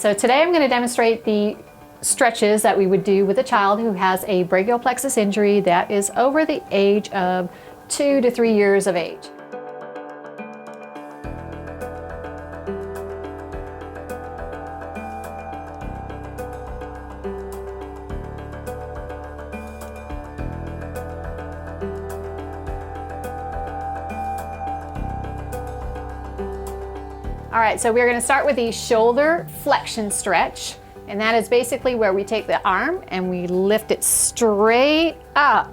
So today I'm going to demonstrate the stretches that we would do with a child who has a brachial plexus injury that is over the age of 2 to 3 years of age. All right, so we're going to start with the shoulder flexion stretch, and that is basically where we take the arm and we lift it straight up.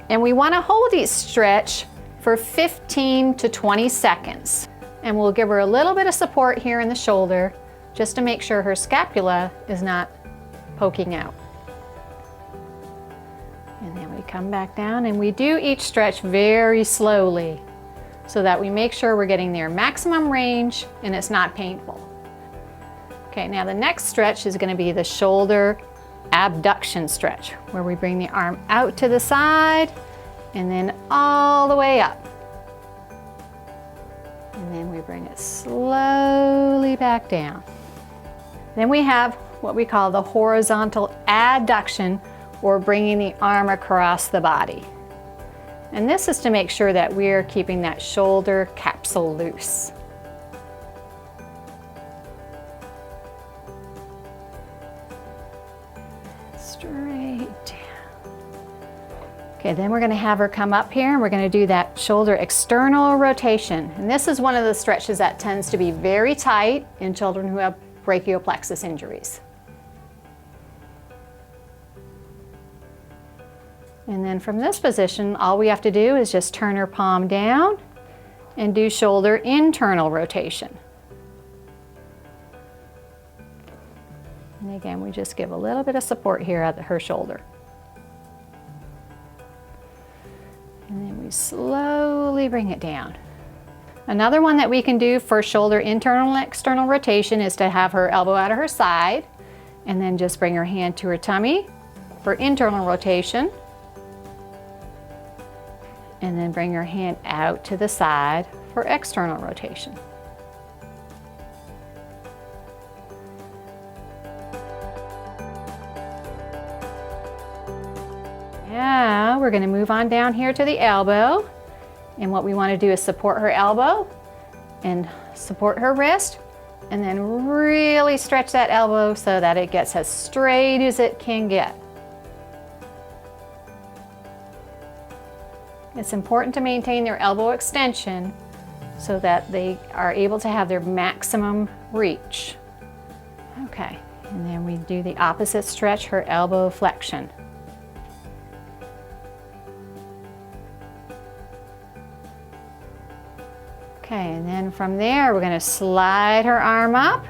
And we want to hold each stretch for 15 to 20 seconds. And we'll give her a little bit of support here in the shoulder just to make sure her scapula is not poking out. And then we come back down and we do each stretch very slowly, so that we make sure we're getting their maximum range and it's not painful. Okay, now the next stretch is going to be the shoulder abduction stretch, where we bring the arm out to the side and then all the way up. And then we bring it slowly back down. Then we have what we call the horizontal adduction, or bringing the arm across the body. And this is to make sure that we're keeping that shoulder capsule loose. Straight down. Okay, then we're going to have her come up here and we're going to do that shoulder external rotation. And this is one of the stretches that tends to be very tight in children who have brachial plexus injuries. And then from this position, all we have to do is just turn her palm down and do shoulder internal rotation. And again, we just give a little bit of support here at her shoulder. And then we slowly bring it down. Another one that we can do for shoulder internal and external rotation is to have her elbow out of her side and then just bring her hand to her tummy for internal rotation. And then bring your hand out to the side for external rotation. Now we're going to move on down here to the elbow. And what we want to do is support her elbow and support her wrist, and then really stretch that elbow so that it gets as straight as it can get. It's important to maintain their elbow extension so that they are able to have their maximum reach. Okay, and then we do the opposite stretch, her elbow flexion. Okay, and then from there we're going to slide her arm up,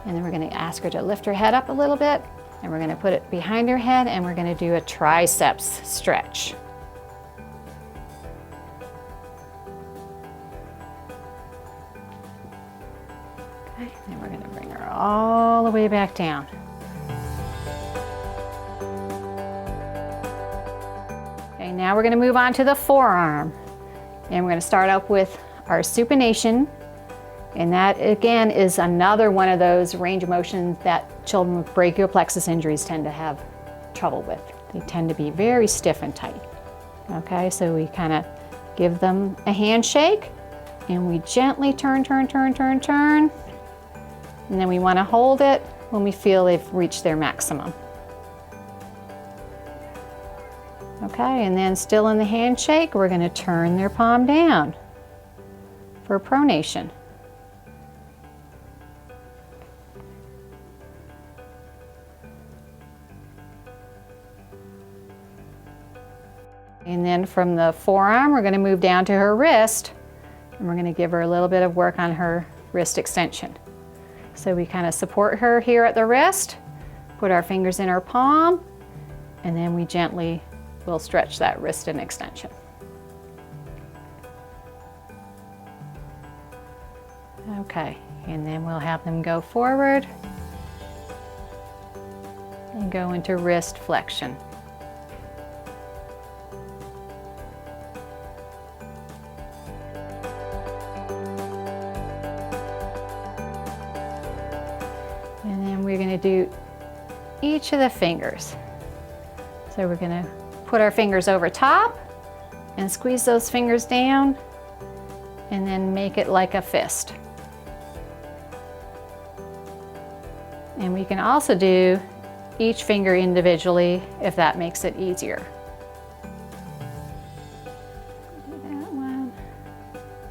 and then we're going to ask her to lift her head up a little bit, and we're going to put it behind her head, and we're going to do a triceps stretch. And we're going to bring her all the way back down. Okay, now we're going to move on to the forearm. And we're going to start up with our supination. And that, again, is another one of those range of motion that children with brachial plexus injuries tend to have trouble with. They tend to be very stiff and tight. Okay, so we kind of give them a handshake, and we gently turn, turn, turn, turn, turn. And then we want to hold it when we feel they've reached their maximum. Okay, and then still in the handshake, we're going to turn their palm down for pronation. And then from the forearm, we're going to move down to her wrist, and we're going to give her a little bit of work on her wrist extension. So we kind of support her here at the wrist, put our fingers in her palm, and then we gently will stretch that wrist in extension. Okay, and then we'll have them go forward and go into wrist flexion. do each of the fingers. So we're going to put our fingers over top and squeeze those fingers down and then make it like a fist. And we can also do each finger individually if that makes it easier. Do that one.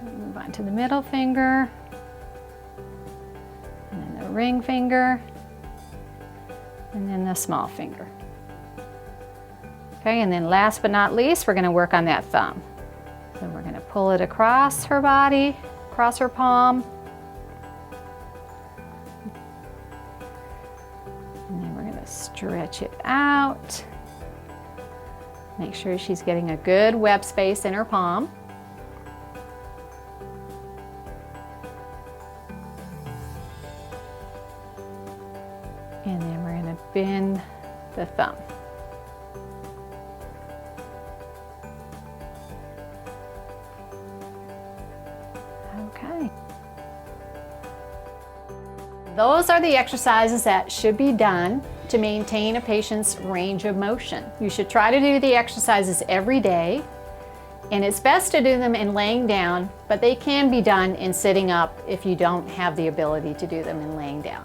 Move on to the middle finger, and then the ring finger, and then the small finger. Okay, and then last but not least, we're going to work on that thumb. So we're going to pull it across her body, across her palm. And then we're going to stretch it out. Make sure she's getting a good web space in her palm. And then we're going to bend the thumb. Okay. Those are the exercises that should be done to maintain a patient's range of motion. You should try to do the exercises every day, and it's best to do them in laying down, but they can be done in sitting up if you don't have the ability to do them in laying down.